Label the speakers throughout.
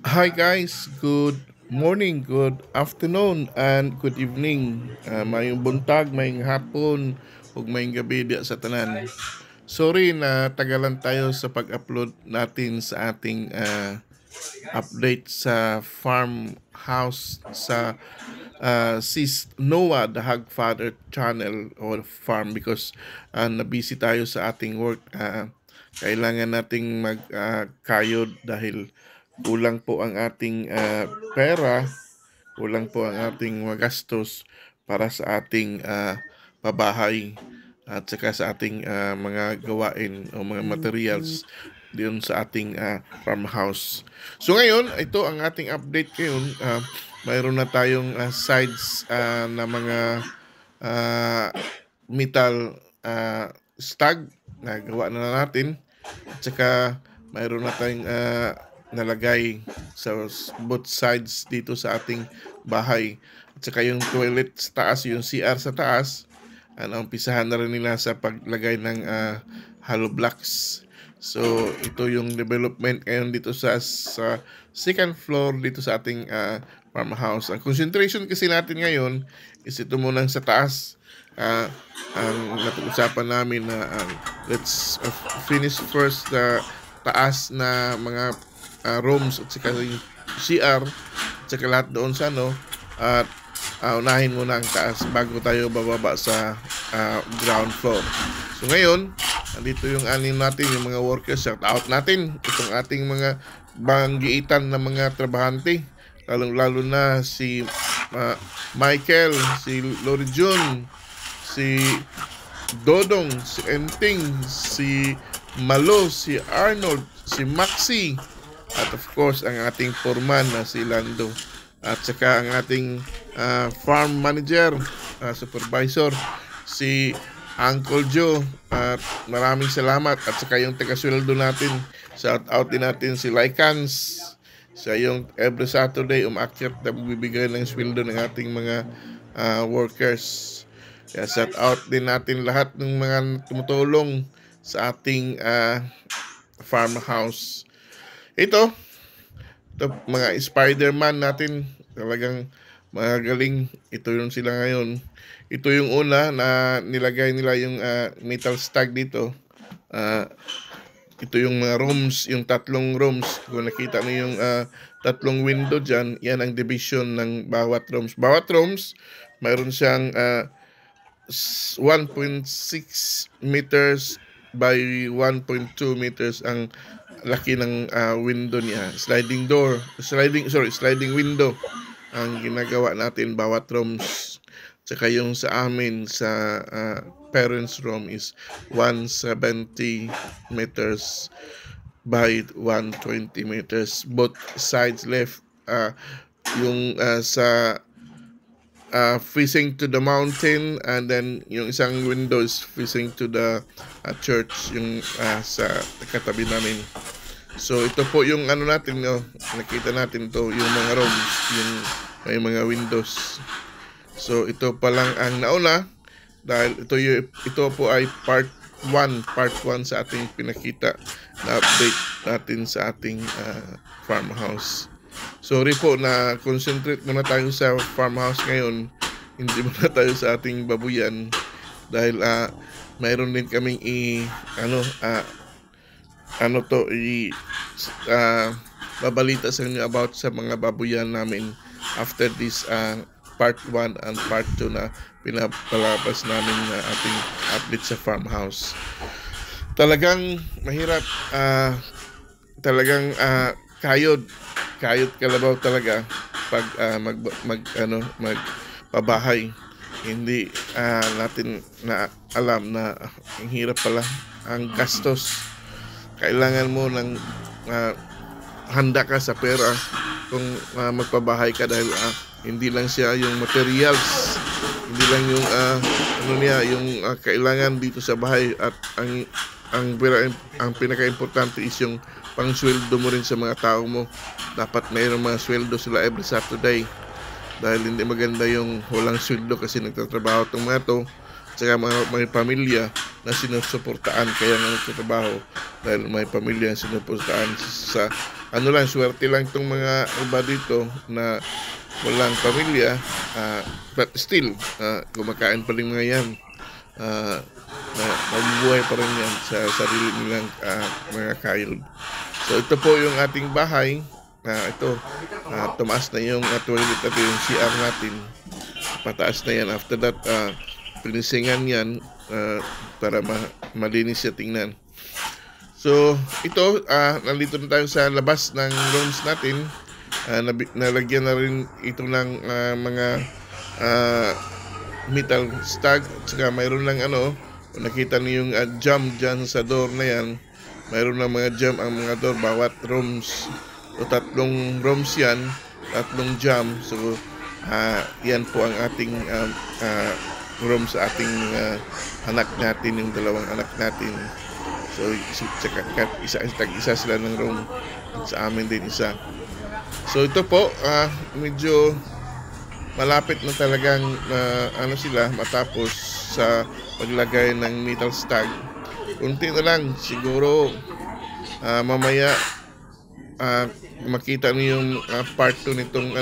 Speaker 1: Hi guys, good morning, good afternoon, and good evening. Mayong buntag, mayong hapon, ug mayong gabi diya sa tanan. Sorry na tagalan tayo sa pag-upload natin sa ating update sa farmhouse sa Sis Noah, the Hagfather channel or farm because na-busy tayo sa ating work. Kailangan nating mag-kayod dahil kulang po ang ating pera, kulang po ang ating mga gastos para sa ating pabahay at saka sa ating mga gawain o mga materials diyon sa ating farmhouse. So ngayon, ito ang ating update ngayon. Mayroon na tayong sides na mga uh, metal stag na gawa na natin. At saka mayroon na tayong nalagay sa both sides dito sa ating bahay. At saka yung toilet sa taas, yung CR sa taas, umpisahan na rin nila sa paglagay ng hollow blocks. So, ito yung development ngayon dito sa second floor dito sa ating farmhouse. Ang concentration kasi natin ngayon is ito munang sa taas. Ang napag-usapan namin na let's finish first the taas na mga rooms at saka yung CR at saka lahat doon sa at unahin muna ang taas bago tayo bababa sa ground floor. So ngayon, andito yung anim natin, yung mga workers, shout out natin itong ating mga banggiitan na mga trabahante, lalong-lalo na si Michael, si Lori June, si Dodong, si Enting, si Malo, si Arnold, si Maxi, at of course ang ating foreman na si Lando, at saka ang ating farm manager, supervisor, si Uncle Joe. At maraming salamat. At saka yung taga-sweldo natin, shout out din natin si Lycans. Siya yung every Saturday umakyat na bibigay ng sweldo ng ating mga workers. Kaya shout out din natin lahat ng mga tumutulong sa ating farmhouse. Ito mga Spider-Man natin, talagang magaling. Ito yung sila ngayon. Ito yung una na nilagay nila yung metal stag dito. Ito yung mga rooms, yung tatlong rooms. Kung nakita niyo yung tatlong window dyan, yan ang division ng bawat rooms. Bawat rooms, mayroon siyang 1.6 meters by 1.2 meters ang laki ng window niya. Sliding window ang ginagawa natin bawat rooms. Tsaka yung sa amin sa parents room is 170 meters by 120 meters. Both sides left, yung sa facing to the mountain, and then yung isang window is facing to the church, yung sa katabi namin. So ito po yung natin, nakita natin to, yung mga rooms, yung may mga windows. So ito pa lang ang nauna dahil ito po ay part 1 sa ating pinakita na update natin sa ating farmhouse. Sorry po na concentrate muna tayo sa farmhouse ngayon, hindi muna tayo sa ating babuyan dahil mayroon din kaming babalita sa inyo about sa mga babuyan namin after this part 1 and part 2 na pinapalabas namin na ating update sa farmhouse. Talagang mahirap, talagang kayod kalabaw talaga pag magpabahay. Hindi natin na alam na ang hirap pala ang gastos. Kailangan mo ng handa ka sa pera kung magpabahay ka dahil hindi lang siya yung materials, hindi lang yung yung kailangan dito sa bahay, at ang pinaka-importante is yung pang-sweldo mo rin sa mga tao mo. Dapat mayroong mga sweldo sila every Saturday dahil hindi maganda yung walang sweldo kasi nagtatrabaho itong mga to. Saka may pamilya na sinusuportaan, kaya nga nagtatrabaho dahil may pamilya na sinusuportaan sa ano lang, swerte lang itong mga iba dito na walang pamilya, but still, kumakain pa rin mga yan. Na mabubuhay pa rin yan sa sarili nilang mga kayod. So ito po yung ating bahay. Ito, tumaas na yung toilet at yung CR natin. Pataas na yan. After that, pinisingan yan para malinis siya tingnan. So ito, nandito na tayo sa labas ng rooms natin. Nalagyan na rin ito ng mga metal stag, at saka mayroon lang kung nakita niyo yung jam dyan sa door na yan, mayroon lang mga jam ang mga door, bawat rooms, o 3 rooms yan, 3 jam. So yan po ang ating room sa ating anak natin, yung 2 anak natin. So isa sila ng room, sa amin din isa. So ito po, medyo malapit na talagang sila matapos sa paglagay ng metal stag. Kunti na lang, siguro mamaya makita niyo yung part 2 nitong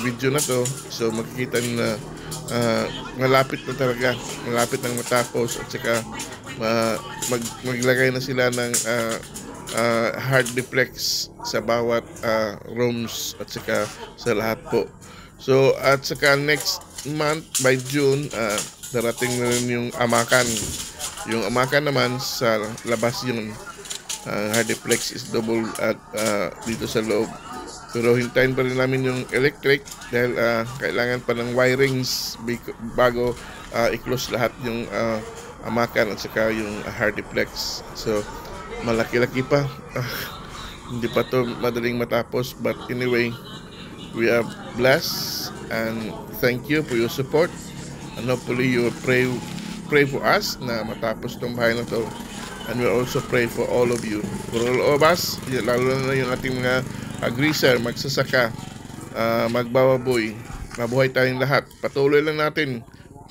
Speaker 1: video na to. So makikita niyo na malapit na talaga, malapit nang matapos, at saka maglagay na sila ng hard deflex sa bawat rooms at saka sa lahat po. So at saka next month by June, darating na rin yung amakan. Yung amakan naman sa labas yun. Hard deflex is double at dito sa loob. Pero hintayin pa rin namin yung electric dahil kailangan pa ng wirings bago i-close lahat yung amakan at saka yung hard deflex. So malaki-laki pa. Hindi pa to madaling matapos, but anyway, we are blessed and thank you for your support, and hopefully you will pray for us na matapos tong bahay na to, and we also pray for all of you, for all of us, lalo na yung ating mga agriser, magsasaka, magbababoy. Mabuhay tayong lahat, patuloy lang natin,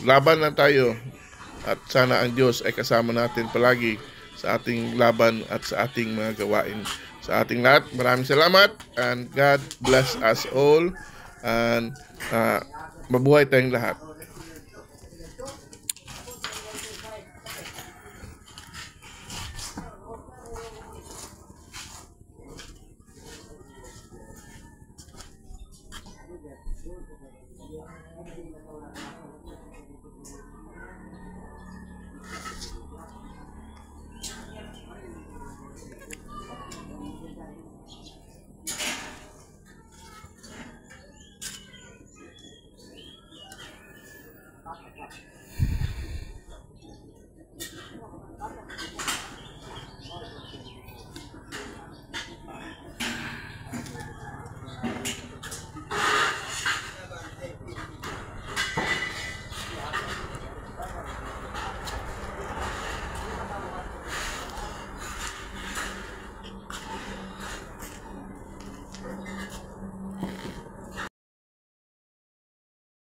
Speaker 1: laban lang tayo, at sana ang Diyos ay kasama natin palagi sa ating laban at sa ating mga gawain. Sa ating lahat, maraming salamat, and God bless us all, and mabuhay tayong lahat.